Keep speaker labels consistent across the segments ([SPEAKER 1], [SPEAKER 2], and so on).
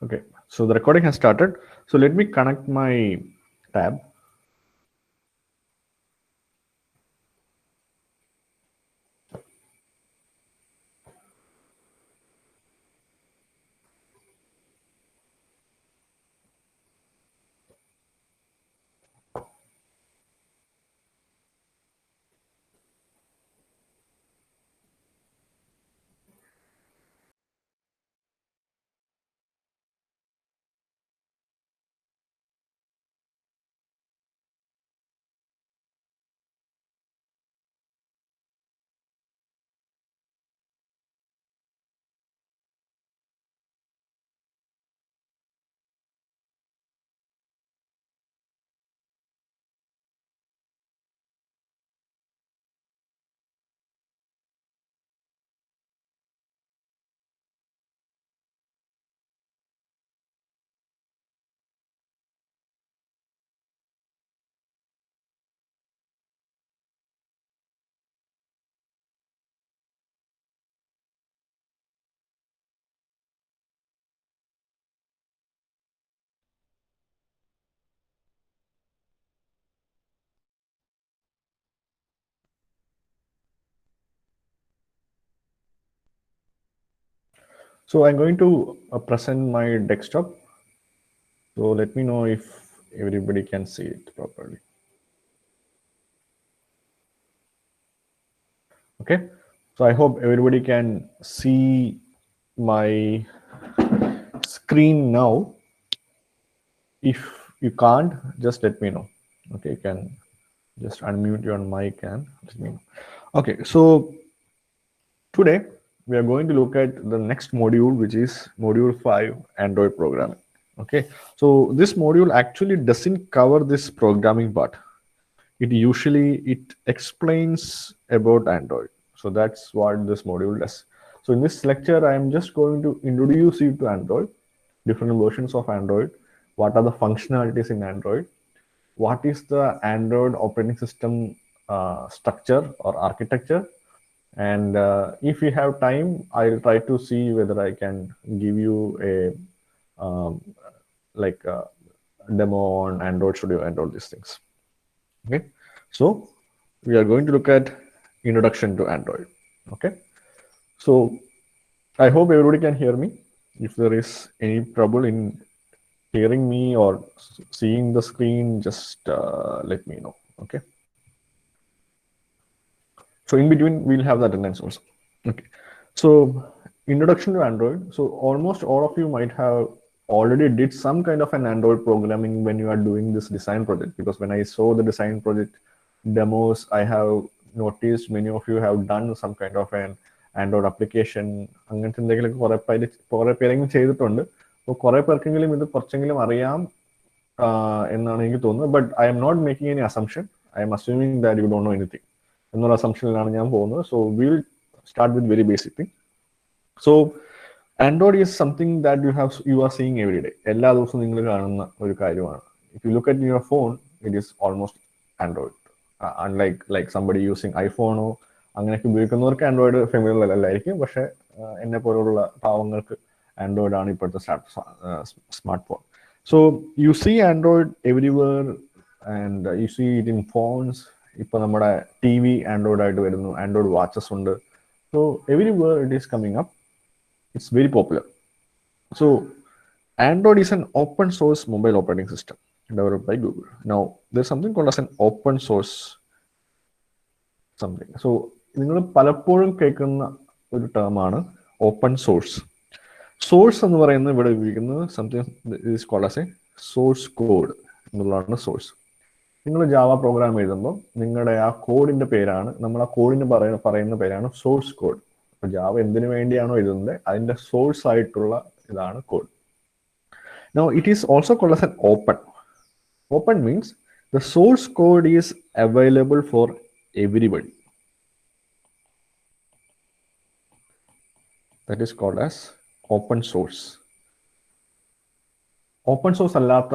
[SPEAKER 1] Okay, so the recording has started. So let me connect my tab. So I'm going to present my desktop. So let me know if everybody can see it properly. Okay, so I hope everybody can see my screen now. If you can't, just let me know. Okay, you can just unmute your mic and let me know. Okay, so today we are going to look at the next module, which is module 5, Android programming. Okay, so this module actually doesn't cover this programming part. It explains about Android. So that's what this module does. So in this lecture, I am just going to introduce you to Android, different versions of Android, what are the functionalities in Android, what is the Android operating system structure or architecture, and if you have time, I'll try to see whether I can give you a like a demo on Android Studio and all these things. Okay, so we are going to look at introduction to Android. Okay, so I hope everybody can hear me. If there is any trouble in hearing me or seeing the screen, just let me know. Okay, so in between we'll have the attendance also. Okay, so introduction to Android. So almost all of you might have already did some kind of an Android programming when you are doing this design project, because when I saw the design project demos, I have noticed many of you have done some kind of an Android application. അങ്ങനത്തെ എന്തെങ്കിലും കുറെ പേരെങ്കിലും ചെയ്തിട്ടുണ്ട്. അപ്പോൾ കുറെ പേർക്കെങ്കിലും ഇത് കുറച്ചെങ്കിലും അറിയാം എന്നാണ് എനിക്ക് തോന്നുന്നത്. But I'm not making any assumption. I'm assuming that you don't know anything എന്നുള്ള അസംഷനിലാണ് ഞാൻ പോകുന്നത്. So will start with very basic thing. So Android is something that you are seeing every day. എല്ലാ ദിവസവും നിങ്ങൾ കാണുന്ന ഒരു കാര്യമാണ്. If you look at your phone, it is almost Android. Unlike like somebody using iPhone ഓ അങ്ങനെയൊക്കെ ഉപയോഗിക്കുന്നവർക്ക് Android familiar അല്ലായിരിക്കും. പക്ഷെ എന്നെ പോലുള്ള പാവങ്ങൾക്ക് ആൻഡ്രോയിഡ് ആണ് ഇപ്പോഴത്തെ smart phone. So you see Android everywhere and you see it in phones. ഇപ്പൊ നമ്മുടെ ടി വി ആൻഡ്രോയിഡ് ആയിട്ട് വരുന്നു, ആൻഡ്രോയിഡ് വാച്ചസ് ഉണ്ട്. So everywhere it is coming up. It's very popular. So Android is an open source mobile operating system developed by Google. Now there's something called as an open source something. So നിങ്ങൾ പലപ്പോഴും കേൾക്കുന്ന ഒരു ടേമാണ് open source. Source എന്ന് പറയുന്നത് ഇവിടെ ഉപയോഗിക്കുന്നത് something is called as a source code എന്നുള്ളതാണ് source. നിങ്ങൾ ജാവ പ്രോഗ്രാം എഴുതുമ്പോൾ നിങ്ങളുടെ ആ കോഡിന്റെ പേരാണ്, നമ്മൾ ആ കോഡിന് പറയുന്ന പേരാണ് സോഴ്സ് കോഡ്. അപ്പോൾ ജാവ എന്തിനു വേണ്ടിയാണോ എഴുതുന്നത് അതിന്റെ സോഴ്സ് ആയിട്ടുള്ള ഇതാണ് code. Now it is also called as an open. Open means the source code is available for everybody. That is called as open source. Open source അല്ലാത്ത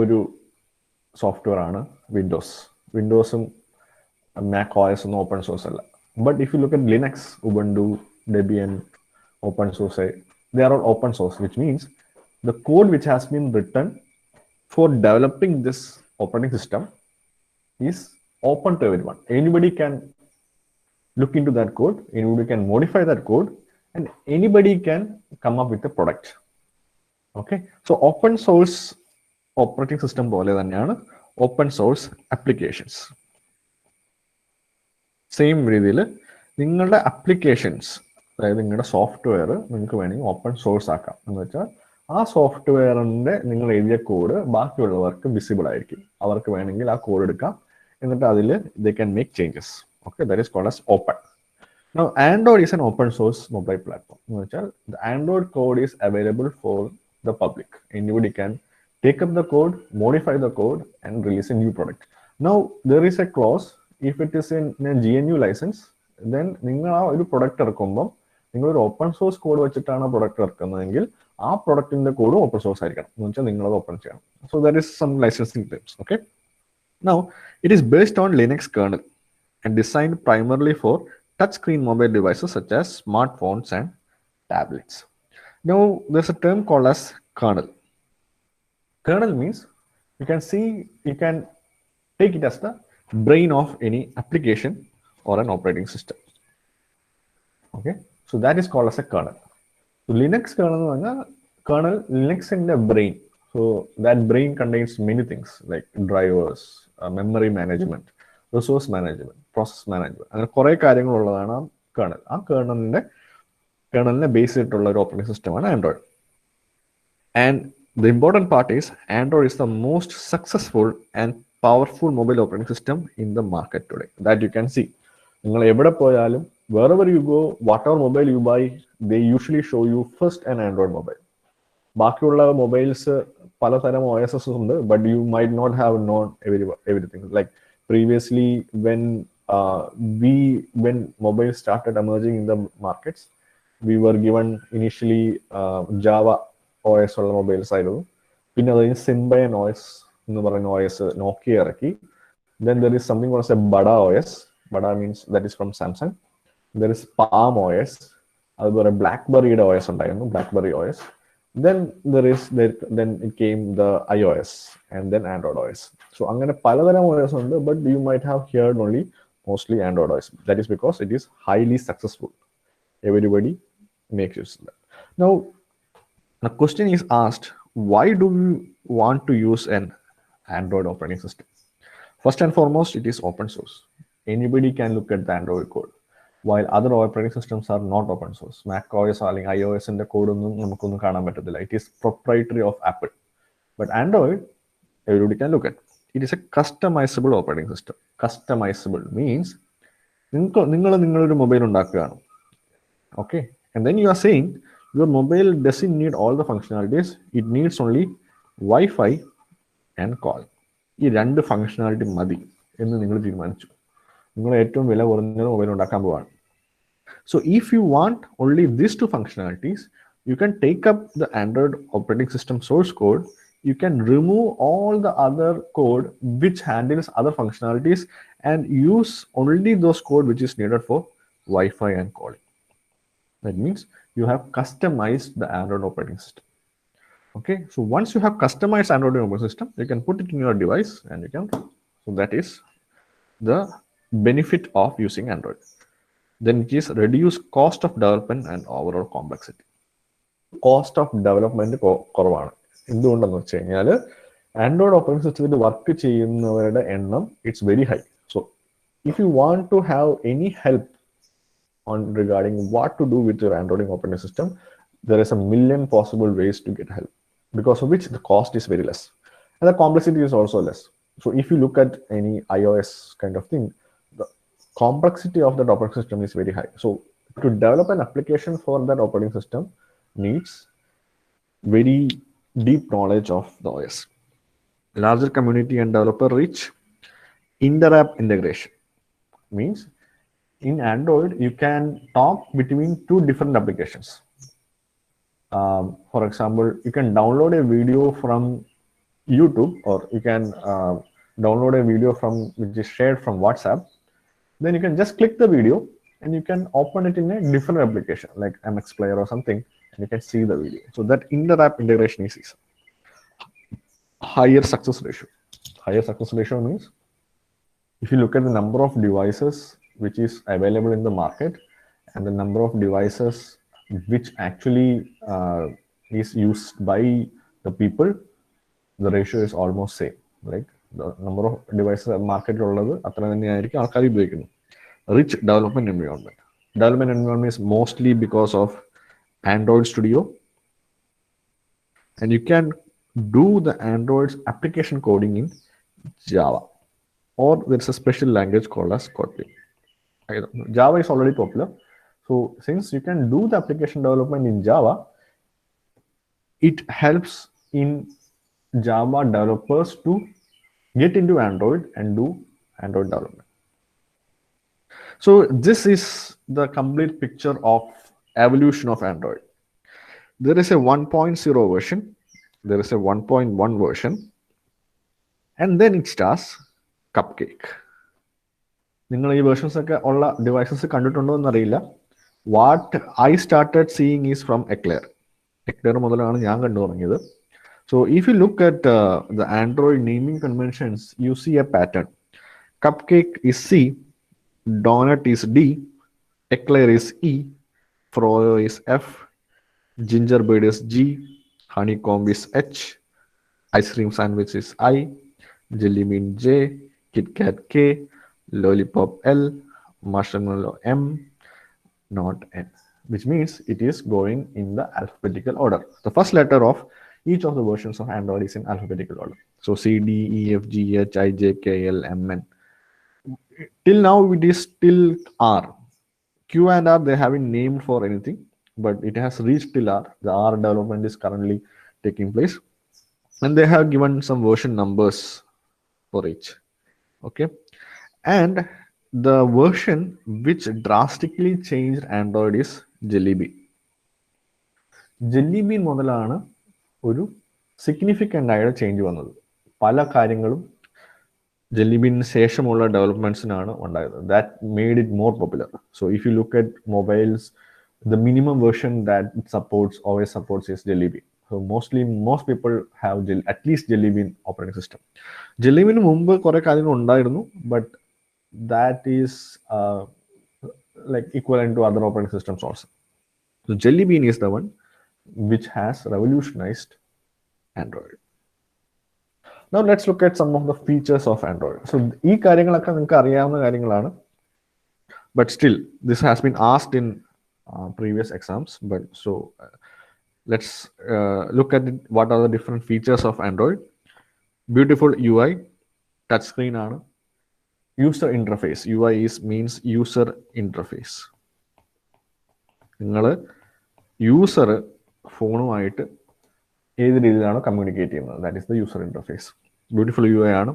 [SPEAKER 1] ഒരു സോഫ്റ്റ്വെയർ ആണ് വിൻഡോസ്. വിൻഡോസും മാക് OS ഒന്നും open source അല്ല. But if you look at Linux, Ubuntu, Debian, open source. they are all open source, which means the code which has been written for developing this operating system is open to everyone. Anybody can look into that code, anybody can modify that code, and anybody can come up with a product. Okay, so open source operating system പോലെ തന്നെയാണ് open source applications. Same രീതിയിൽ നിങ്ങളുടെ applications, അതായത് നിങ്ങളുടെ software നിങ്ങൾക്ക് വേണമെങ്കിൽ open source ആക്കാം. എന്ന് വെച്ചാൽ ആ സോഫ്റ്റ്വെയറിന്റെ നിങ്ങൾ എഴുതിയ കോഡ് ബാക്കിയുള്ളവർക്ക് വിസിബിൾ ആയിരിക്കും. അവർക്ക് വേണമെങ്കിൽ ആ കോഡ് എടുക്കാം, എന്നിട്ട് അതിൽ they can make changes. Okay, that is called as open. Now, Android is an open source mobile platform. The Android code is available for the public. Anybody can take up the code, modify the code, and release a new product. Now, there is a clause. If it is in a GNU license, then നിങ്ങൾ ആ ഒരു product ഇറക്കുമ്പോൾ നിങ്ങൾ ഒരു open source code വെച്ചിട്ടാണ് ആ product ഇറക്കുന്നതെങ്കിൽ ആ പ്രൊഡക്റ്റിന്റെ code open source ആയിരിക്കണം. എന്ന് വെച്ചാൽ നിങ്ങൾ അത് ഓപ്പൺ ചെയ്യണം. So that is some licensing types. Okay, now it is based on Linux kernel and designed primarily for touchscreen mobile devices such as smartphones and tablets. Now, there's a term called as kernel. Kernel means you can take it as the brain of any application or an operating system. Okay, so that is called as a kernel. So Linux kernel Linux in the brain. So that brain contains many things like drivers, memory management, resource management, process management, അങ്ങനെ കുറെ കാര്യങ്ങളുള്ളതാണ് ആ kernel. ആ കേർണലിനെ base ചെയ്തിട്ടുള്ള ഒരു operating സിസ്റ്റമാണ് Android. And the important part is Android is the most successful and powerful mobile operating system in the market today. That you can see. നിങ്ങൾ എവിടെ പോയാലും wherever you go, whatever mobile you buy, they usually show you first an Android mobile. ബാക്കിയുള്ള mobiles പലതരം OSs ഉണ്ട്, but you might not have known everything. Like previously, when mobile started emerging in the markets, we were given initially Java OS ഉള്ള mobiles ആയിരുന്നു. പിന്നെ അത് Symbian OS എന്ന് പറയുന്ന OS നോക്കിയ ഇറക്കി. Then there is something called as a Bada OS. Bada means that is from Samsung. There is Palm OS. അതുപോലെ BlackBerryയുടെ OS ഉണ്ടായിരുന്നു, BlackBerry OS. Then it came the iOS and then Android OS. So അങ്ങനെ പലതരം OS ഉണ്ട്, but you might have heard only mostly Android OS. That is because it is highly successful. Everybody makes use of that. Now, the question is asked, why do we want to use an Android operating system? First and foremost, it is open source. Anybody can look at the Android code, while other operating systems are not open source. Mac OS or iOS in the code നമുക്കൊന്നും കാണാൻ പറ്റത്തില്ല. It is proprietary of Apple. But Android, everybody can look at. It is a customizable operating system. Customizable means നിങ്ങളൊരു mobile ഉണ്ടാക്കുകയാണ്. Okay, and then you are saying your mobile doesn't need all the functionalities. It needs only Wi-Fi and call. ഈ രണ്ട് functionality മതി എന്ന് നിങ്ങൾ തീരുമാനിച്ചു. നിങ്ങൾ ഏറ്റവും വില കുറഞ്ഞ മൊബൈൽ ഉണ്ടാക്കാൻ പോവാണ്. So if you want only these two functionalities, you can take up the Android operating system source code. You can remove all the other code which handles other functionalities and use only those code which is needed for Wi-Fi and calling. That means you have customized the Android operating system. Okay, so once you have customized Android operating system, you can put it in your device and you can. So that is the benefit of using Android. Then it is reduce cost of development and overall complexity. Cost of development കുറവാണ്. എന്തുകൊണ്ടെന്ന് വെച്ച് കഴിഞ്ഞാൽ Android operating സിസ്റ്റത്തിൽ work ചെയ്യുന്നവരുടെ എണ്ണം it's very high. So if you want to have any help on regarding what to do with your Android operating system, there is a million possible ways to get help, because of which the cost is very less and the complexity is also less. So if you look at any iOS kind of thing, the complexity of that operating system is very high. So to develop an application for that operating system needs very deep knowledge of the OS, larger community and developer reach. Inter-app integration means in Android, you can talk between two different applications. For example, you can download a video from YouTube, or you can download a video which is shared from WhatsApp. Then you can just click the video and you can open it in a different application like MX Player or something, and you can see the video. So that inter-app integration is easy. Higher success ratio. Higher success ratio means if you look at the number of devices which is available in the market and the number of devices which actually is used by the people, the ratio is almost same. Like the number of devices market ഉള്ളത് അത്ര തന്നെയായിരിക്കും ആൾക്കാർ ഉപയോഗിക്കുന്നത്. Rich development environment. Development environment is mostly because of Android Studio, and you can do the Android's application coding in Java, or there's a special language called as Kotlin. Java is already popular, so since you can do the application development in Java, it helps in Java developers to get into Android and do Android development. So this is the complete picture of evolution of Android. There is a 1.0 version, there is a 1.1 version, and then it starts Cupcake. നിങ്ങൾ ഈ versions ഒക്കെ ഉള്ള devices കണ്ടിട്ടുണ്ടോ എന്നറിയില്ല. What I started seeing is from eclair. Eclair മുതലാണ് ഞാൻ കണ്ടു തുടങ്ങിയത്. So if you look at the Android naming conventions, you see a pattern. Cupcake is C, Donut is D, Eclair is E, Froyo is F, Gingerbread is G, Honeycomb is H, Ice Cream Sandwich is I, Jelly Bean J, Kit Kat K, Lollipop L, Marshmallow M, not N, which means it is going in the alphabetical order. The first letter of each of the versions of Android is in alphabetical order. So C, D, E, F, G, H, I, J, K, L, M, N. Till now, it is still R. Q and R, they haven't named for anything, but it has reached till R. The R development is currently taking place. And they have given some version numbers for each. Okay. And the version which drastically changed Android is Jelly Bean. Jelly Bean മുതലാണ് ഒരു significant ആയ change വന്നത്. പല കാര്യങ്ങളും jelly ബീനിന് ശേഷമുള്ള ഡെവലപ്മെന്റ്സിനാണ് ഉണ്ടായത്. That made it more popular. So if you look at mobiles, the minimum version that it supports, always supports, is Jelly Bean. So most people have at least Jelly Bean operating system. Jelly Bean മുമ്പ് കുറെ കാര്യങ്ങൾ ഉണ്ടായിരുന്നു, but that is like equivalent to other operating systems also. So Jelly Bean is the one which has revolutionized Android. Now let's look at some of the features of Android. So ഈ കാര്യങ്ങളൊക്കെ നിങ്ങൾക്ക് അറിയാവുന്ന കാര്യങ്ങളാണ്, but still this has been asked in previous exams. But so let's look at it. What are the different features of Android? Beautiful UI, touch screen ആണ്. User interface, UI means user interface. നിങ്ങൾ user ഫോണുമായിട്ട് ഏത് രീതിയിലാണ് communicate ചെയ്യുന്നത്, that is the user interface. Beautiful UI ആണ്.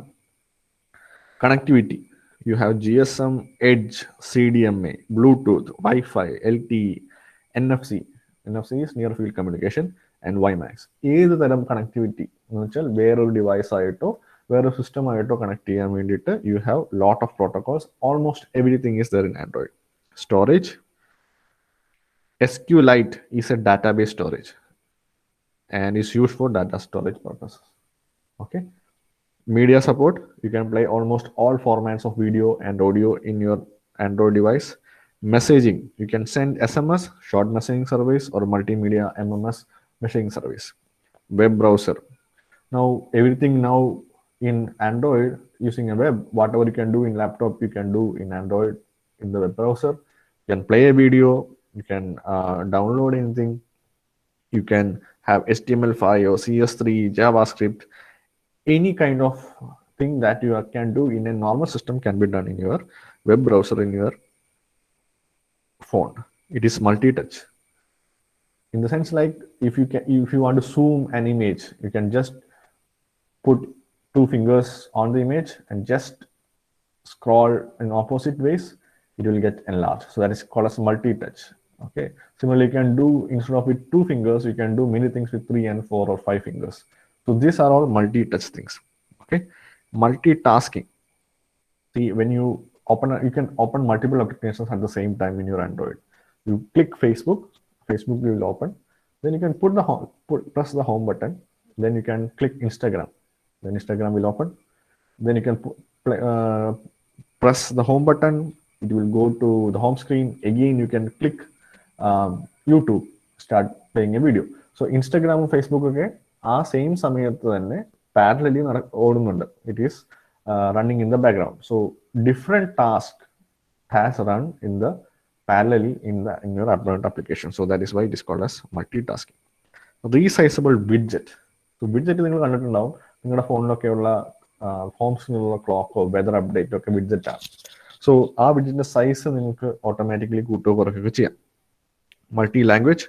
[SPEAKER 1] Connectivity, you have GSM, Edge, CDMA, Bluetooth, Wi-Fi, LTE, NFC. NFC is near field communication, and WiMAX. ഏത് തരം connectivity എന്ന് വെച്ചാൽ വേറൊരു ഡിവൈസ് ആയിട്ടോ വേറൊരു സിസ്റ്റം ആയിട്ടോ കണക്ട് ചെയ്യാൻ വേണ്ടിയിട്ട് you have lot of protocols. Almost everything is there in Android. Storage, SQLite is a database storage and is used for data storage purposes. Okay. Media support, you can play almost all formats of video and audio in your Android device. Messaging, you can send SMS, short messaging service, or multimedia MMS messaging service. Web browser, now everything now in Android using a web, whatever you can do in laptop you can do in Android in the web browser. You can play a video, you can download anything, you can have HTML5 or CS3, JavaScript. Any kind of thing that you can do in a normal system can be done in your web browser in your phone. It is multi-touch in the sense, like if you want to zoom an image, you can just put 2 fingers on the image and just scroll in opposite ways, it will get enlarged. So that is called as multi-touch. Okay. Similarly, you can do, instead of with 2 fingers, you can do many things with 3 and 4 or 5 fingers. So these are all multi-touch things. Okay. Multitasking. See, when you can open multiple applications at the same time in your Android. You click Facebook will open. Then you can press the home button. Then you can click Instagram. Then Instagram will open. Then you can press the home button. It will go to the home screen. Again, you can click YouTube, start playing a video. So Instagram and Facebook ഒക്കെ ആ same സമയത്ത് തന്നെ parallelly ഓടുന്നുണ്ട്. It is running in the background. So different task has run in the parallelly in your Android application. So that is why it is called as multitasking. Resizable widget. So widget നിങ്ങൾ കണ്ടിട്ടുണ്ടാവും. നിങ്ങളുടെ ഫോണിലൊക്കെയുള്ള home സ്ക്രീനിലുള്ള ക്ലോക്കോ weather അപ്ഡേറ്റോ ഒക്കെ widget ആണ്. So ആ വിഡ്ജറ്റിന്റെ size നിങ്ങൾക്ക് automatically കൂട്ടുകയോ കുറയ്ക്കുകയോ ചെയ്യാം. Multi language.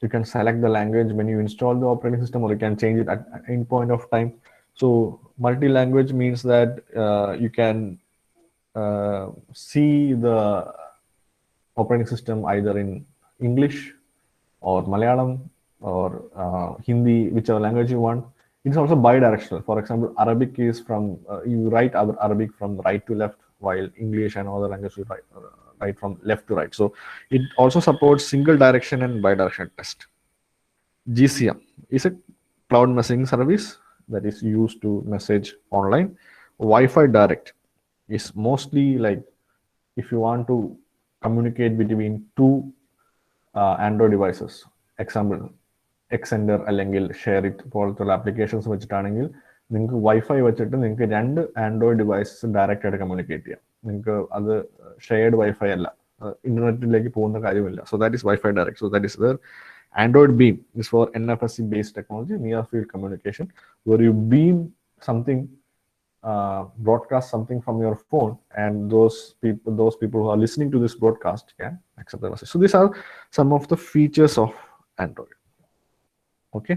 [SPEAKER 1] You can select the language when you install the operating system, or you can change it at any point of time. So multi-language means that you can see the operating system either in English or Malayalam or Hindi, whichever language you want. It's also bi-directional. For example, Arabic is from you write Arabic from right to left, while English and other languages you write from left to right. So it also supports single direction and bi-directional text. GCM is a cloud messaging service that is used to message online. Wi-Fi Direct is mostly like if you want to communicate between two Android devices. Example, Extender അല്ലെങ്കിൽ Shareit പോലത്തുള്ള applications വെച്ചിട്ടാണെങ്കിൽ നിങ്ങൾക്ക് wifi വെച്ചിട്ട് നിങ്ങൾക്ക് രണ്ട് Android devices direct ആയിട്ട് communicate ചെയ്യാം. നിങ്ങൾക്ക് അത് ഷെയർഡ് വൈഫൈ അല്ല, ഇന്റർനെറ്റിലേക്ക് പോകുന്ന കാര്യമില്ല. So that is wifi direct. So that is there. Android Beam is for NFC based technology, near field communication, where you beam something, broadcast something from your phone, and those people who are listening to this broadcast can accept the message. So these are some of the features of Android. Okay.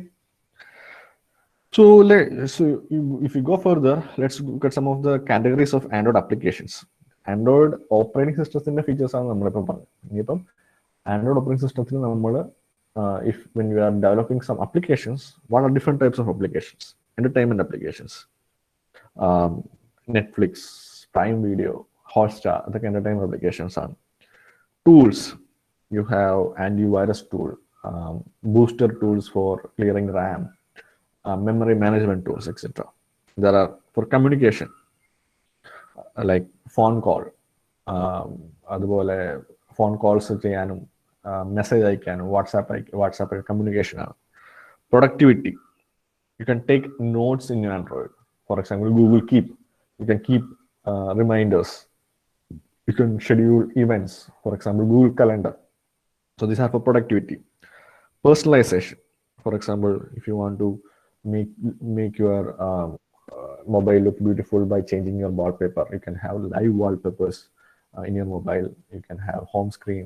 [SPEAKER 1] So if you go further, let's look at some of the categories of Android applications. Android operating system features are നമ്മളിപ്പം പറഞ്ഞു. ഇനിയിപ്പം Android operating system നമ്മൾ when we are developing some applications, what are different types of applications? Entertainment applications, Netflix, Prime Video, Hotstar, the entertainment applications are. Tools, you have antivirus tool, booster tools for clearing RAM, memory management tools, etc. There are for communication, like phone call, അതുപോലെ phone calls ചെയ്യാനും message അയക്കാനും WhatsApp communication ആണ്. Productivity, you can take notes in your Android. For example Google keep, you can keep reminders, you can schedule events, for example Google calendar. So these are for productivity. Personalization, for example, if you want to make your mobile look beautiful by changing your wallpaper, you can have live wallpapers in your mobile. You can have home screen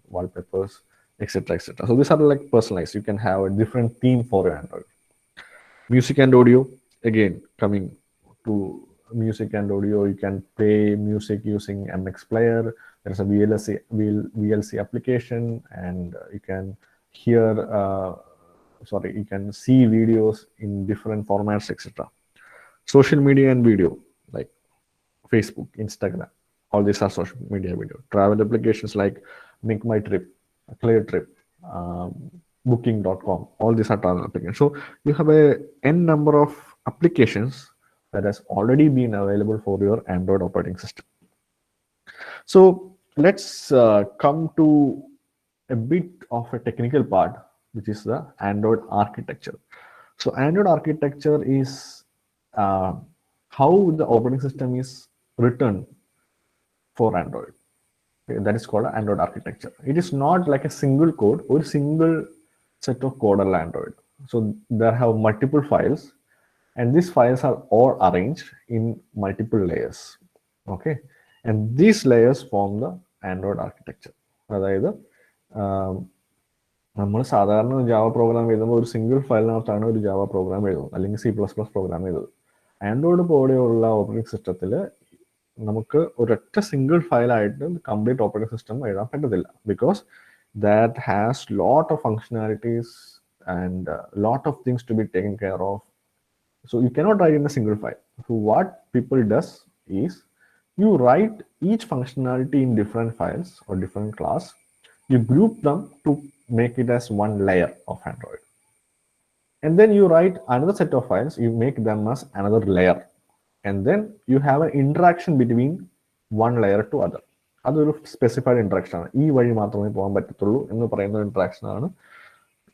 [SPEAKER 1] wallpapers, etc. So these are like personalized. You can have a different theme for your Android. Music and audio, again coming to music and audio, you can play music using MX Player. There's a VLC application, and you can hear you can see videos in different formats, etc. Social media and video, like Facebook, Instagram, all these are social media video. Travel applications like Make My Trip, Clear Trip, Booking.com, all these are travel applications. So you have a n number of applications that has already been available for your Android operating system. So let's come to a bit of a technical part, which is the Android architecture. So Android architecture is how the operating system is written for Android. Okay, that is called Android architecture. It is not like a single code or single set of code on Android. So there have multiple files, and these files are all arranged in multiple layers. Okay, and these layers form the Android architecture. അതായത് നമ്മൾ സാധാരണ Java program എഴുതുമ്പോൾ ഒരു single ഫയലിനകത്താണ് ഒരു Java program എഴുതുന്നത്, അല്ലെങ്കിൽ C++ program എഴുതുന്നത്. Android പോലെയുള്ള ഓപ്പറേറ്റിംഗ് സിസ്റ്റത്തിൽ നമുക്ക് ഒരൊറ്റ സിംഗിൾ ഫയലായിട്ട് കംപ്ലീറ്റ് ഓപ്പറേറ്റിംഗ് സിസ്റ്റം എഴുതാൻ പറ്റത്തില്ല, because that has lot of functionalities and lot of things to be taken care of. So you cannot write in a single file. So what people does is you write each functionality in different files or different class. You group them to make it as one layer of Android. And then you write another set of files, you make them as another layer. And then you have an interaction between one layer to other. അതൊരു specified interaction ആണ്. ഈ വഴി മാത്രമേ പോകാൻ പറ്റത്തുള്ളൂ എന്ന് പറയുന്ന interaction ആണ്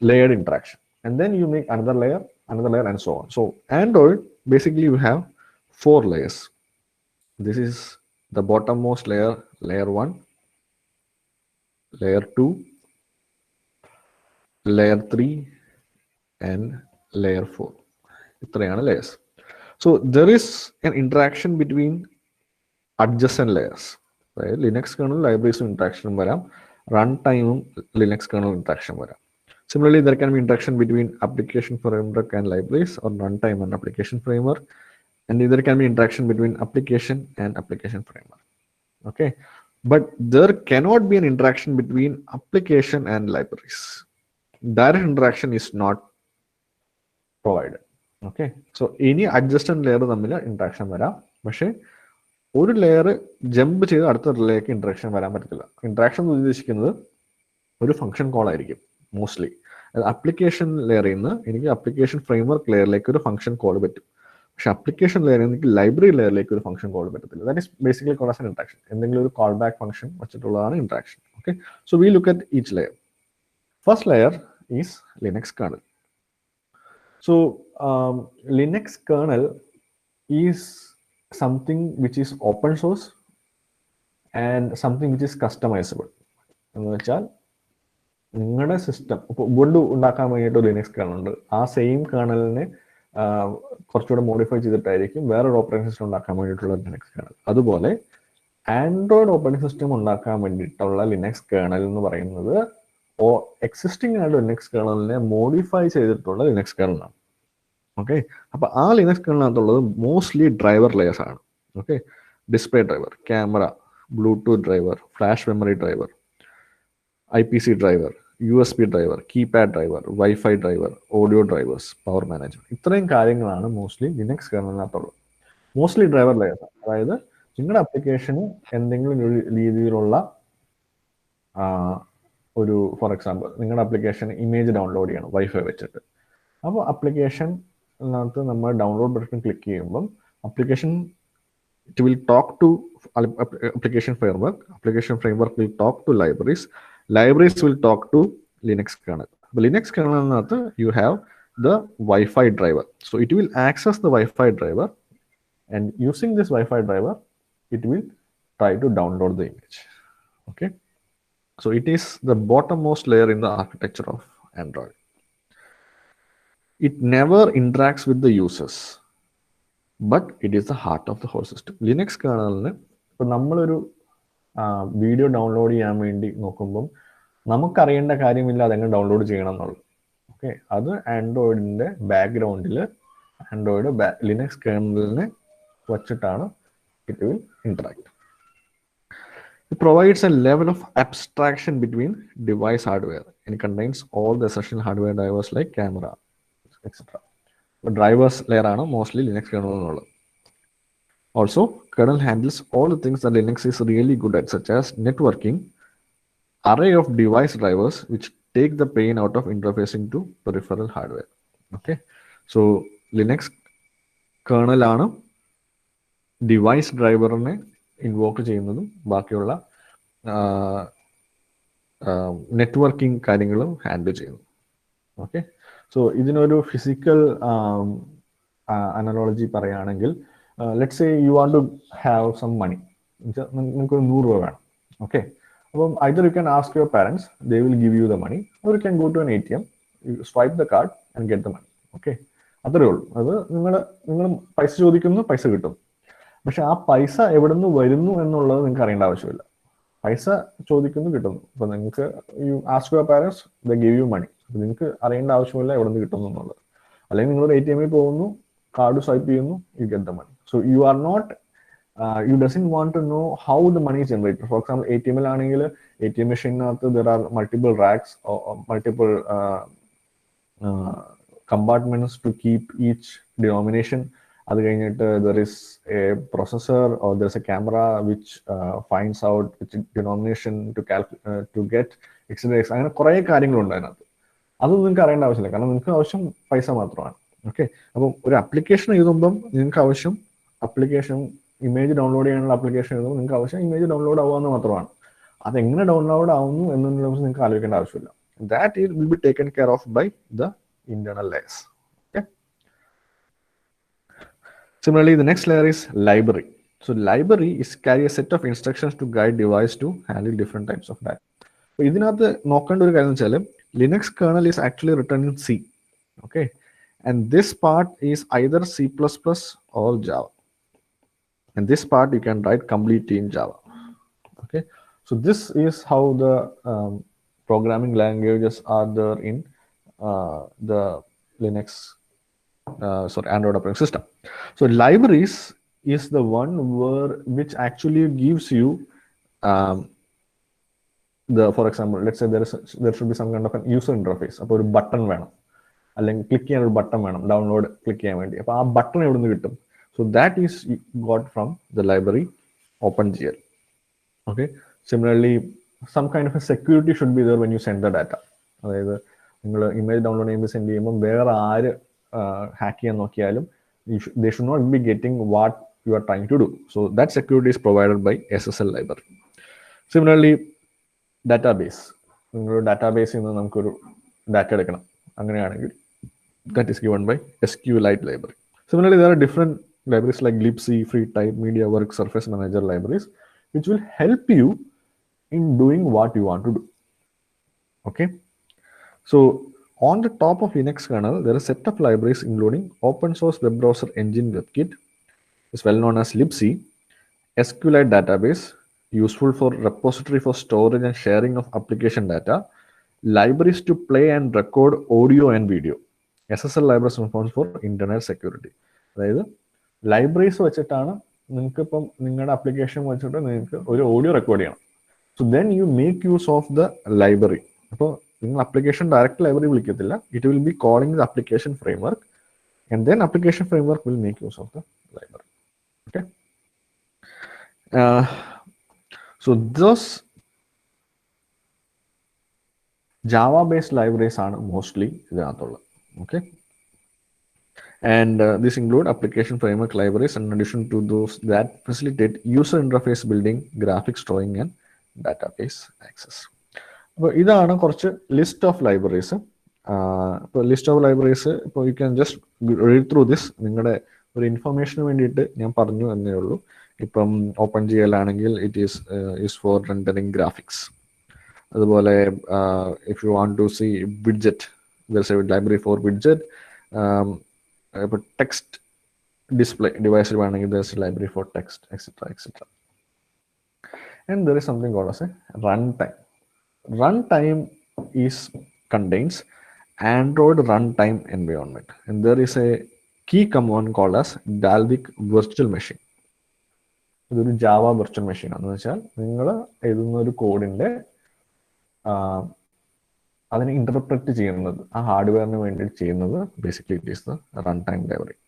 [SPEAKER 1] layered interaction. And then you make another layer, and so on. So Android, basically you have 4 layers. This is the bottommost layer, layer 1, layer 2, layer 3, and layer 4. ഇത്രയാണ് layers. So there is an interaction between adjacent layers. Right? Linux kernel libraries interaction varam, runtime Linux kernel interaction varam. Similarly, there can be interaction between application framework and libraries, or runtime and application framework, and there can be interaction between application and application framework. Okay, but there cannot be an interaction between application and libraries. Direct interaction is not provided. Okay, so any adjacent layer തമ്മിൽ interaction വരാം, പക്ഷേ ഒരു layer jump ചെയ്ത് അടുത്ത ലെയർക്ക് interaction വരാൻ പറ്റത്തില്ല. Interaction ഉദ്ദേശിക്കുന്നത് ഒരു ഫംഗ്ഷൻ കോൾ ആയിരിക്കും മോസ്റ്റ്ലി. അപ്ലിക്കേഷൻ ലെയറിൽ നിന്ന് എനിക്ക് അപ്ലിക്കേഷൻ ഫ്രെയിംവർക്ക് ലെയറിലേക്ക് ഒരു ഫംഗ്ഷൻ കോൾ പറ്റും, പക്ഷെ അപ്ലിക്കേഷൻ ലെയറിൽ നിന്ന് എനിക്ക് ലൈബ്രറി ലെയറിലേക്ക് ഒരു ഫംഗ്ഷൻ കോൾ പറ്റത്തില്ല. That is basically called as an interaction. എന്തെങ്കിലും ഒരു കോൾ ബാക്ക് ഫംഗ്ഷൻ വെച്ചിട്ടുള്ളതാണ് interaction. Okay, so we look at each layer. First layer is Linux kernel. So Linux kernel is something which is open source and something which is customizable. എന്ന് വെച്ചാൽ നിങ്ങളുടെ system ഇപ്പോൾ Ubuntu ഉണ്ടാക്കാൻ വേണ്ടിയിട്ട് ഒരു Linux kernel ഉണ്ട്. ആ same കേർണലിനെ കുറച്ചുകൂടെ മോഡിഫൈ ചെയ്തിട്ടായിരിക്കും വേറൊരു ഓപ്പറേറ്റിംഗ് സിസ്റ്റം ഉണ്ടാക്കാൻ വേണ്ടിയിട്ടുള്ള ലിനക്സ് കേർണൽ. അതുപോലെ ആൻഡ്രോയിഡ് ഓപ്പറേറ്റിംഗ് സിസ്റ്റം ഉണ്ടാക്കാൻ വേണ്ടിയിട്ടുള്ള ലിനക്സ് കേർണൽ എന്ന് പറയുന്നത് എക്സിസ്റ്റിംഗ് ആയിട്ട് ലിനക്സ് കേർണലിനെ മോഡിഫൈ ചെയ്തിട്ടുള്ള ലിനക്സ് കേർണലാണ്. ഓക്കെ, അപ്പൊ ആ ലിനക്സ് കേർണലിനകത്തുള്ളത് മോസ്റ്റ്ലി ഡ്രൈവർ ലെയേഴ്സ് ആണ്. Okay, display driver, camera, Bluetooth driver, flash memory driver, IPC driver, USB driver, keypad driver, wifi driver, audio drivers, power management, ഇത്രയും കാര്യങ്ങളാണ് മോസ്റ്റ്ലി ലിനക്സ് കേർണലിനകത്തുള്ളത്. മോസ്റ്റ്ലി ഡ്രൈവർ ലെയേഴ്സ് ആണ്. അതായത് നിങ്ങളുടെ ആപ്ലിക്കേഷന് എന്തെങ്കിലും ഒരു രീതിയിലുള്ള ഒരു, ഫോർ എക്സാമ്പിൾ നിങ്ങളുടെ ആപ്ലിക്കേഷൻ ഇമേജ് ഡൗൺലോഡ് ചെയ്യണം വൈഫൈ വെച്ചിട്ട്. അപ്പോൾ ആപ്ലിക്കേഷനകത്ത് നമ്മൾ ഡൗൺലോഡ് ബട്ടൺ ക്ലിക്ക് ചെയ്യുമ്പം application it will talk to application framework will talk to libraries will talk to Linux kernel. The Linux kernel you have the Wi-Fi driver, so it will access the Wi-Fi driver, and using this Wi-Fi driver it will try to download the image. Okay, so it is the bottommost layer in the architecture of Android. It never interacts with the users, but it is the heart of the whole system. Linux kernel ഇപ്പോൾ നമ്മളൊരു video download ചെയ്യാൻ വേണ്ടി നോക്കുമ്പം നമുക്കറിയേണ്ട കാര്യമില്ല അതെങ്ങനെ download ചെയ്യണം എന്നുള്ളത്. Okay, അത് ആൻഡ്രോയിഡിൻ്റെ ബാക്ക്ഗ്രൗണ്ടിൽ ആൻഡ്രോയിഡ് ലിനക്സ് കേർണലിനെ വച്ചിട്ടാണ് it will interact. It provides a level of abstraction between device hardware and contains all the essential hardware drivers like camera, etc. But drivers layer ആണ് മോസ്റ്റ്ലി ലിനക്സ് കേർണൽ എന്നുള്ളത്. Also, kernel handles all the things that Linux is really good at, such as networking, array of device drivers which take the pain out of interfacing to peripheral hardware. Okay, so Linux kernel ആണ് device ഡ്രൈവറിനെ invoke ചെയ്യുന്നതും ബാക്കിയുള്ള networking കാര്യങ്ങളും handle ചെയ്യുന്നു. Okay, so ഇതിനൊരു physical analogy പറയുകയാണെങ്കിൽ, let's say you want to have some money, നിങ്ങൾക്ക് 100 രൂപ വേണം. ഓക്കെ, അപ്പം either you can ask your parents, they will give you the money, or you can go to an ATM, you swipe the card and get the money. Okay, അത്രേ ഉള്ളൂ. അത് നിങ്ങൾ പൈസ ചോദിക്കുന്നു, പൈസ കിട്ടും. പക്ഷെ ആ പൈസ എവിടെ നിന്ന് വരുന്നു എന്നുള്ളത് നിങ്ങൾക്ക് അറിയേണ്ട ആവശ്യമില്ല. പൈസ ചോദിക്കുന്നു, കിട്ടുന്നു. അപ്പൊ നിങ്ങൾക്ക് you ask your parents, they give you money. അപ്പൊ നിങ്ങൾക്ക് അറിയേണ്ട ആവശ്യമില്ല എവിടെ നിന്ന് കിട്ടുന്നു എന്നുള്ളത്. അല്ലെങ്കിൽ നിങ്ങൾ ATM പോകുന്നു, കാർഡ് സ്വൈപ്പ് ചെയ്യുന്നു, you get the money. So you are not, you doesn't want to know how the money is generated. For example, ATM ആണെങ്കിൽ ATM machine there are multiple racks or multiple compartments to keep each denomination അത് കഴിഞ്ഞിട്ട് there is a processor or there's a camera which finds out which denomination to get x അങ്ങനെ കുറേ കാര്യങ്ങളുണ്ട് അതിനകത്ത്. അതൊന്നും നിങ്ങൾക്ക് അറിയേണ്ട ആവശ്യമില്ല, കാരണം നിങ്ങൾക്ക് ആവശ്യം പൈസ മാത്രമാണ്. ഓക്കെ, അപ്പം ഒരു ആപ്ലിക്കേഷൻ എഴുതുമ്പം നിങ്ങൾക്ക് ആവശ്യം ആപ്ലിക്കേഷൻ ഇമേജ് ഡൗൺലോഡ് ചെയ്യാനുള്ള ആപ്ലിക്കേഷൻ എഴുതുമ്പോൾ നിങ്ങൾക്ക് ആവശ്യം ഇമേജ് ഡൗൺലോഡ് ആവുക മാത്രമാണ്. അതെങ്ങനെ ഡൗൺലോഡ് ആവുന്നു എന്നുള്ള നിങ്ങൾക്ക് ആലോചിക്കേണ്ട ആവശ്യമില്ല. That will be taken care of by the internal layers. Okay. Similarly, the next layer is library. So library is carry a set of instructions to guide device to handle different types of data. So ഇതിനകത്ത് നോക്കേണ്ട ഒരു കാര്യം വെച്ചാൽ Linux kernel is actually written in C. Okay, and this part is either C++ or Java, and this part you can write completely in Java. Okay, so this is how the programming languages are there in the Linux, Android operating system. So libraries is the one which actually gives you for example, let's say there should be some kind of an user interface. അപ്പോൾ ഒരു button വേണം, അല്ലെങ്കിൽ click ചെയ്യാൻ ഒരു button വേണം, download click ചെയ്യാൻ വേണ്ടി. അപ്പോൾ ആ ബട്ടൺ എവിടെ നിന്ന് കിട്ടും? So that is got from the library OpenGL. Okay, similarly some kind of a security should be there when you send the data. അതായത് നിങ്ങൾ ഇമേജ് ഡൗൺലോഡ് ചെയ്യുമ്പോൾ സെൻഡ് ചെയ്യുമ്പോൾ വേറെ ആര് ഹാക്ക് ചെയ്യാൻ നോക്കിയാലും they should not be getting what you are trying to do. So that security is provided by SSL library. Similarly, database. നിങ്ങളൊരു ഡാറ്റാബേസിൽ നിന്ന് നമുക്കൊരു ഡാറ്റ എടുക്കണം, അങ്ങനെയാണെങ്കിൽ that is given by SQLite library. Similarly, there are different libraries like libc, freetype, MediaWorks, Surface Manager libraries, which will help you in doing what you want to do. Okay, so on the top of Linux kernel, there are a set of libraries including open source web browser engine WebKit, is well known as libc, SQLite database, useful for repository for storage and sharing of application data, libraries to play and record audio and video, SSL libraries for internet security. അതായത് libraries വെച്ചിട്ടാണ് നിങ്ങൾക്ക് ഇപ്പം നിങ്ങളുടെ application വെച്ചിട്ട് നിങ്ങൾക്ക് ഒരു audio record ചെയ്യണം. So then you make use of the library. അപ്പോൾ നിങ്ങൾ ആപ്ലിക്കേഷൻ ഡയറക്റ്റ് ലൈബ്രറി വിളിക്കത്തില്ല, it will be calling the application framework, and then application framework will make use of the library. Okay, so those Java based libraries are mostly ഇതിനകത്തുള്ളത്. Okay, and these include application framework libraries in addition to those that facilitate user interface building, graphics drawing and database access. അപ്പോൾ ഇതാണ് കുറച്ച് list of libraries. ഇപ്പോൾ list of libraries ഇപ്പോൾ you can just read through this. നിങ്ങളുടെ ഒരു ഇൻഫർമേഷന് വേണ്ടിയിട്ട് ഞാൻ പറഞ്ഞു എന്നേ ഉള്ളൂ. ഇപ്പം OpenGL ആണെങ്കിൽ it is for rendering graphics. അതുപോലെ if you want to see widget, there is a library for widget. ഇപ്പോൾ ടെക്സ്റ്റ് ഡിസ്പ്ലേ ഡിവൈസിൽ വേണമെങ്കിൽ there is a library for text, etcetera etcetera. And there is something called as a run time. Runtime contains Android runtime environment, and there is a key command called as Dalvik virtual machine. ഇതൊരു Java virtual machine ആണെന്ന് വെച്ചാൽ നിങ്ങൾ എഴുതുന്ന ഒരു കോഡിന്റെ അതിനെ interpret ചെയ്യുന്നത്, ആ ഹാർഡ്വെയറിന് വേണ്ടി ചെയ്യുന്നത് basically it is the run time library.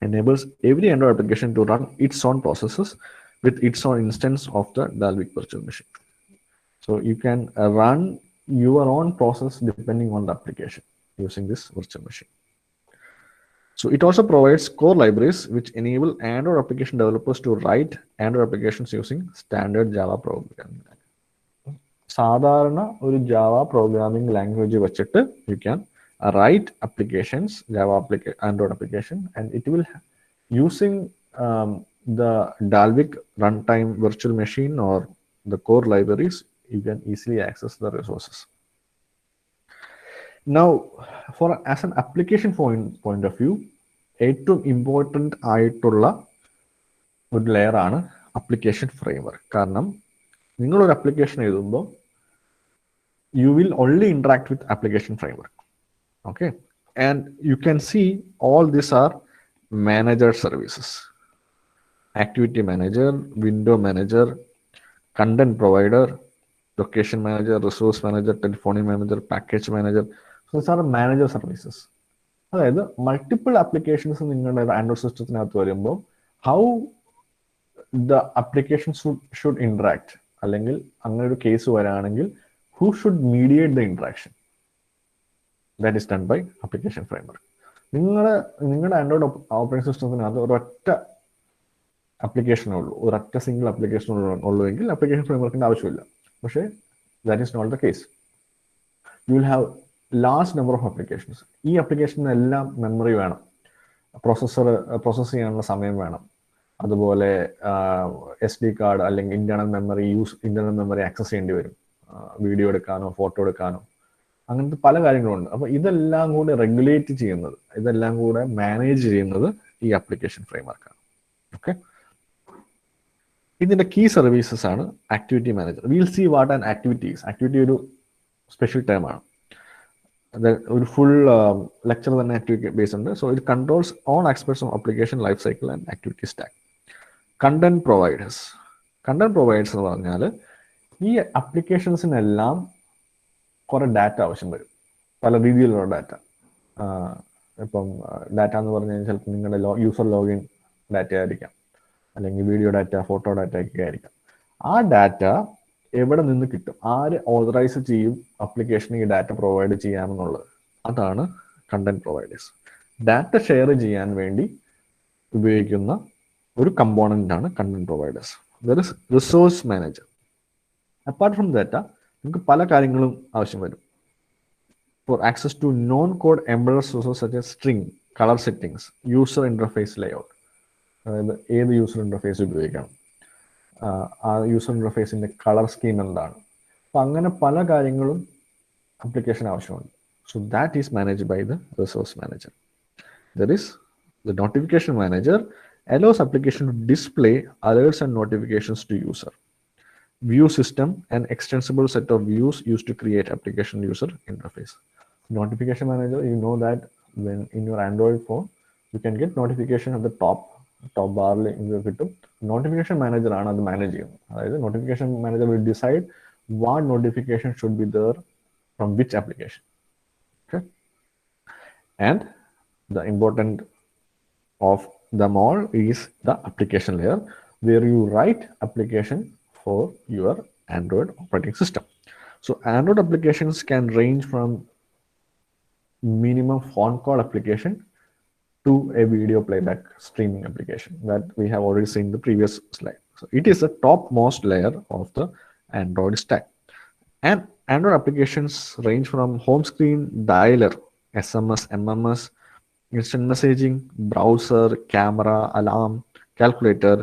[SPEAKER 1] Enables every Android application to run its own processes with its own instance of the Dalvik virtual machine. So you can run your own process depending on the application using this virtual machine. So it also provides core libraries which enable Android application developers to write Android applications using standard Java programming language. സാധാരണ ഒരു Java programming language വെച്ചിട്ട് you can write applications, Android application, and it will using the Dalvik runtime virtual machine or the core libraries, you can easily access the resources. Now, as an application point of view, ഏറ്റവും important ആയിട്ടുള്ള ഒരു layer ആണ് application framework. കാരണം നിങ്ങളൊരു application എഴുതുമ്പോൾ you will only interact with application framework. Okay, and you can see all these are manager services: activity manager, window manager, content provider, location manager, resource manager, telephony manager, package manager. So these are manager services. അതായത് multiple applications നിങ്ങളുടെ Android സിസ്റ്റത്തിനകത്ത് വരുമ്പോൾ how the application should interact, അല്ലെങ്കിൽ അങ്ങനെ ഒരു case വരാണെങ്കിൽ who should mediate the interaction, that is done by application framework. നിങ്ങളുടെ Android operating സിസ്റ്റത്തിനകത്ത് ഒരൊറ്റ ആപ്ലിക്കേഷനേ ഉള്ളൂ, ഒരൊറ്റ സിംഗിൾ ആപ്ലിക്കേഷൻ ഉള്ളൂ എങ്കിൽ അപ്ലിക്കേഷൻ ഫ്രെയിംവർക്കിന്റെ ആവശ്യമില്ല. പക്ഷേ that is not the case. You will have large number of applications. ഈ ആപ്ലിക്കേഷനെല്ലാം മെമ്മറി വേണം, പ്രോസസ്സ് ചെയ്യാനുള്ള സമയം വേണം, അതുപോലെ SD കാർഡ് അല്ലെങ്കിൽ ഇന്റേണൽ മെമ്മറി ആക്സസ് ചെയ്യേണ്ടി വരും, വീഡിയോ എടുക്കാനോ ഫോട്ടോ എടുക്കാനോ, അങ്ങനത്തെ പല കാര്യങ്ങളുണ്ട്. അപ്പോൾ ഇതെല്ലാം കൂടെ റെഗുലേറ്റ് ചെയ്യുന്നത്, ഇതെല്ലാം കൂടെ മാനേജ് ചെയ്യുന്നത് ഈ ആപ്ലിക്കേഷൻ ഫ്രെയിംവർക്കാണ്. ഓക്കെ, ഇതിന്റെ കീ സർവീസസ് ആണ് activity manager. Will see what and activities. Activity ഒരു സ്പെഷ്യൽ ടൈമാണ്, ഒരു ഫുൾ ലെക്ചർ തന്നെ ആക്ടിവിറ്റി ബേസ് ഉണ്ട്. So it controls on aspects of application life cycle and activity stack. Content providers. Content providers എന്ന് പറഞ്ഞാൽ ഈ ആപ്ലിക്കേഷൻസിനെല്ലാം കുറെ ഡാറ്റ ആവശ്യം വരും, പല രീതിയിലുള്ള ഡാറ്റ. ഇപ്പം ഡാറ്റ എന്ന് പറഞ്ഞു കഴിഞ്ഞാൽ ചിലപ്പോൾ നിങ്ങളുടെ യൂസർ ലോഗിൻ ഡാറ്റ ആയിരിക്കാം, അല്ലെങ്കിൽ വീഡിയോ ഡാറ്റ, ഫോട്ടോ ഡാറ്റ ഒക്കെ ആയിരിക്കാം. ആ ഡാറ്റ എവിടെ നിന്ന് കിട്ടും, ആര് ഓതറൈസ് ചെയ്യും ആപ്ലിക്കേഷന് ഈ ഡാറ്റ പ്രൊവൈഡ് ചെയ്യാമെന്നുള്ളത്, അതാണ് കണ്ടന്റ് പ്രൊവൈഡേഴ്സ്. ഡാറ്റ ഷെയർ ചെയ്യാൻ വേണ്ടി ഉപയോഗിക്കുന്ന ഒരു കമ്പോണന്റ് ആണ് content providers. There is resource manager. Apart from data നമുക്ക് പല കാര്യങ്ങളും ആവശ്യം വരും. For access to non code embedded resources such as string, colour settings, user interface layout, അതായത് ഏത് യൂസർ ഇന്റർഫേസ് ഉപയോഗിക്കണം, ആ യൂസർ ഇന്റർഫേസിന്റെ കളർ സ്കീം എന്താണ്, അപ്പം അങ്ങനെ പല കാര്യങ്ങളും ആപ്ലിക്കേഷൻ ആവശ്യമുണ്ട്. So that is managed by the resource manager. There is the notification manager allows application to display alerts and notifications to user. View system, an extensible set of views used to create application user interface. Notification manager, you know that when in your Android phone, you can get notification at the top bar. Notification manager ആണ് അത് manage ചെയ്യുന്നത്. അതായത് notification manager will decide what notification should be there from which application. Okay, and the important of them all is the application layer, where you write application for your Android operating system. So Android applications can range from minimum phone call application to a video playback streaming application that we have already seen in the previous slide. So it is the topmost layer of the Android stack. And Android applications range from home screen dialer, SMS, MMS, instant messaging, browser, camera, alarm, calculator,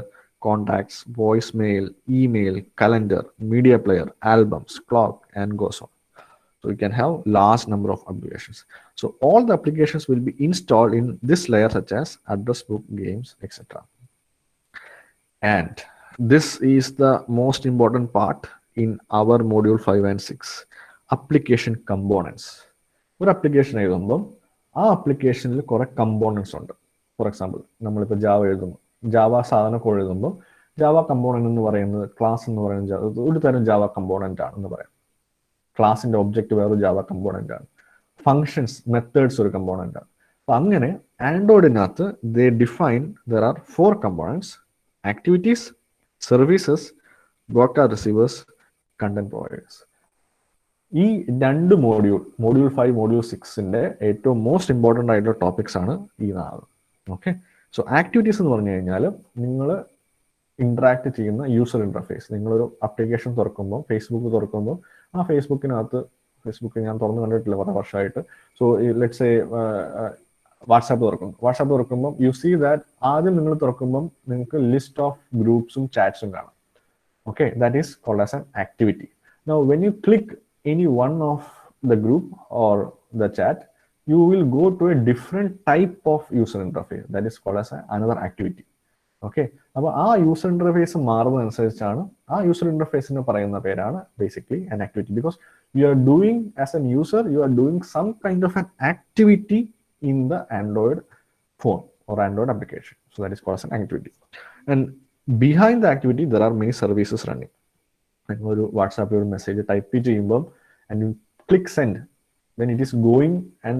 [SPEAKER 1] contacts, voicemail, email, calendar, media player, albums, clock, and goes on. So you can have large number of applications. So all the applications will be installed in this layer, such as address book, games, etc. And this is the most important part in our module 5 and 6, application components. ഒരു application എഴുതുമ്പോൾ ആ ആപ്ലിക്കേഷനിൽ കുറെ components ഉണ്ട്. For example നമ്മളിപ്പോൾ Java എഴുതുമ്പോൾ, Java സാധാരണ code എഴുതുമ്പോൾ ജാവ കമ്പോണന്റ് എന്ന് പറയുന്നത്, ക്ലാസ് എന്ന് പറയുന്നത് ഒരു തരം ജാവ കമ്പോണന്റ് ആണെന്ന് പറയാം. ക്ലാസിന്റെ ഒബ്ജക്റ്റ് വേറൊരു ജാവ കമ്പോണന്റ് ആണ്. ഫങ്ഷൻസ്, മെത്തേഡ്സ് ഒരു കമ്പോണന്റ് ആണ്. അപ്പൊ അങ്ങനെ ആൻഡ്രോയിഡിനകത്ത് they define there are 4 components: activities, services, broadcast receivers, content providers. ഈ രണ്ട് മോഡ്യൂൾ 5, മോഡ്യൂൾ 6ന്റെ ഏറ്റവും മോസ്റ്റ് ഇമ്പോർട്ടൻ്റ് ആയിട്ടുള്ള ടോപ്പിക്സ് ആണ് ഈ 4. ഓക്കെ, സോ ആക്ടിവിറ്റീസ് എന്ന് പറഞ്ഞു കഴിഞ്ഞാൽ നിങ്ങൾ ഇന്ററാക്ട് ചെയ്യുന്ന യൂസർ ഇന്റർഫേസ്. നിങ്ങളൊരു ആപ്ലിക്കേഷൻ തുറക്കുമ്പോൾ, ഫേസ്ബുക്ക് തുറക്കുമ്പോൾ, ആ ഫേസ്ബുക്ക് ഞാൻ തുറന്നു കണ്ടിട്ടില്ല കുറേ വർഷമായിട്ട്. സോ ലെറ്റ്സ് സേ വാട്സാപ്പ് തുറക്കുമ്പോൾ യു സീ ദാറ്റ് ആദ്യം നിങ്ങൾ തുറക്കുമ്പം നിങ്ങൾക്ക് ലിസ്റ്റ് ഓഫ് ഗ്രൂപ്പ്സും ചാറ്റ്സും കാണാം. Okay, that is called as an activity. Now when you click any one of the group or the chat, you will go to a different type of user interface that is called as another activity. Okay, അപ്പോൾ ആ user interface മാറുന്നതനുസരിച്ചാണ് ആ user ഇന്റർഫേസിന് പറയുന്ന പേരാണ് basically an activity, because you are doing, as an user, you are doing some kind of an activity in the Android phone or Android application. So that is called as an activity. And behind the activity there are many services running. ഒരു വാട്സാപ്പിൽ ഒരു message type ചെയ്യുമ്പോൾ and you click send, then it is going and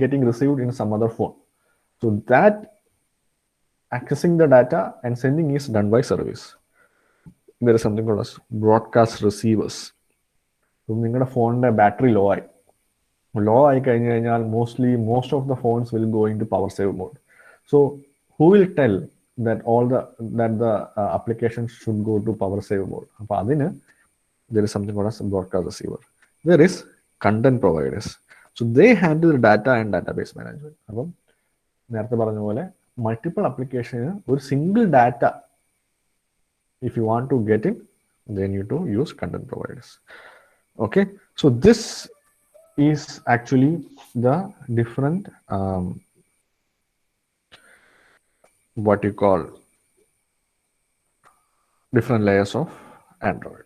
[SPEAKER 1] getting received in some other phone. So that accessing the data and sending is done by service. There is something called as broadcast receivers. നിങ്ങളുടെ ഫോണിന്റെ battery law ആയി കഴിഞ്ഞു കഴിഞ്ഞാൽ most of the phones will go into power save mode. So who will tell that the applications should go to power save mode? അപ്പോൾ അതിന് there is something called as broadcast receiver. There is content providers. So they handle the data and database management. അപ്പം നേരത്തെ പറഞ്ഞ പോലെ multiple അപ്ലിക്കേഷന് ഒരു single data if you want to get it, then you need to use content providers. Okay, so this is actually the different what you call different layers of Android.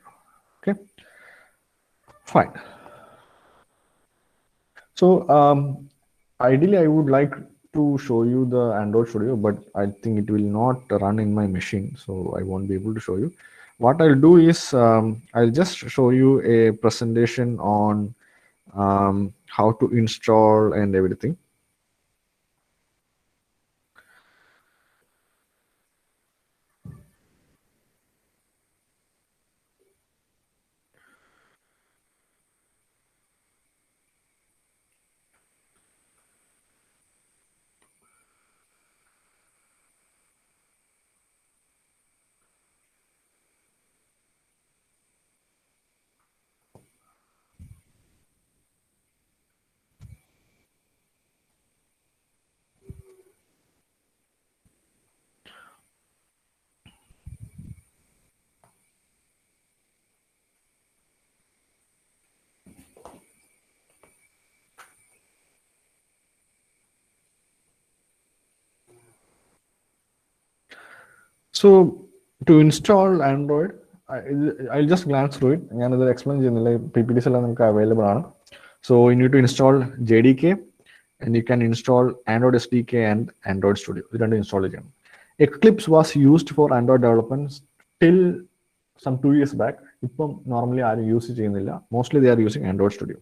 [SPEAKER 1] Okay, fine. So ideally I would like to show you the Android Studio, but I think it will not run in my machine, so I won't be able to show you. What I'll do is I'll just show you a presentation on how to install and everything. So to install Android, I'll just glance through it. ഞാനത് explain ചെയ്യുന്നില്ല, PPTs എല്ലാം നമുക്ക് available ആണ്. So you need to install JDK and you can install Android SDK and Android Studio. ഇത് രണ്ടും install ചെയ്യണം. Eclipse was used for Android development till some 2 years back. ഇപ്പം normally ആരും യൂസ് ചെയ്യുന്നില്ല. Mostly they are using Android Studio.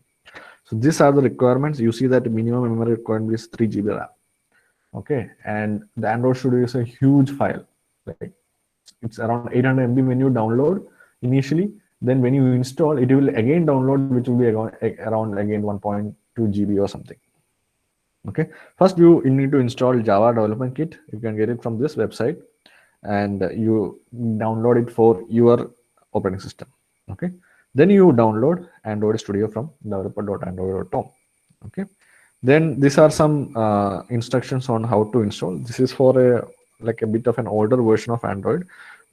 [SPEAKER 1] So these are the requirements. You see that minimum memory requirement is 3 GB RAM. Okay, and the Android Studio is a huge file. Like it's around 800 MB when you download initially. Then when you install, it will again download, which will be around again 1.2 GB or something. Okay, first you need to install Java Development Kit. You can get it from this website, and you download it for your operating system. Okay, then you download Android Studio from developer.android.com. Okay, then these are some instructions on how to install. This is for a bit of an older version of Android,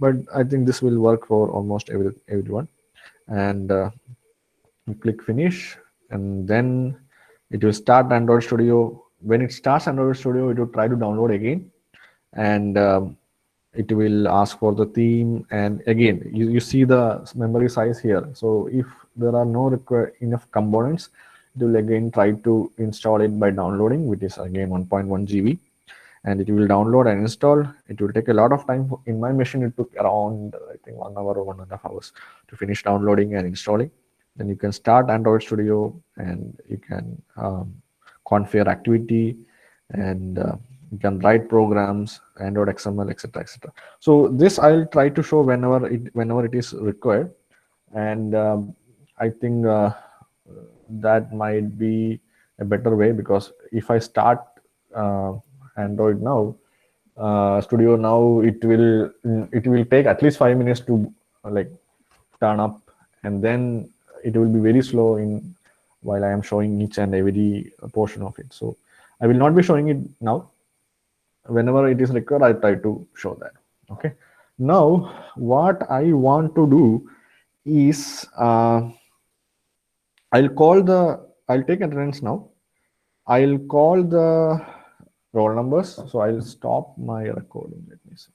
[SPEAKER 1] but I think this will work for almost everyone. And you click finish, and then it will start Android Studio. When it starts Android Studio, it will try to download again, and it will ask for the theme. And again, you see the memory size here. So if there are no enough components, it will again try to install it by downloading, which is again 1.1 GB. And it will download and install. It will take a lot of time. In my machine, it took around, I think, 1 hour or 1.5 hours to finish downloading and installing. Then you can start Android Studio, and you can configure activity, and you can write programs, Android XML, etc., etc. So this I'll try to show whenever it is required, and I think that might be a better way, because if I start Android now, Studio now, it will take at least 5 minutes to like turn up, and then it will be very slow while I am showing each and every portion of it. So I will not be showing it now. Whenever it is required, I try to show that. Okay. Now what I want to do is I'll take attendance now. I'll call the roll numbers. So I'll stop my recording. Let me see.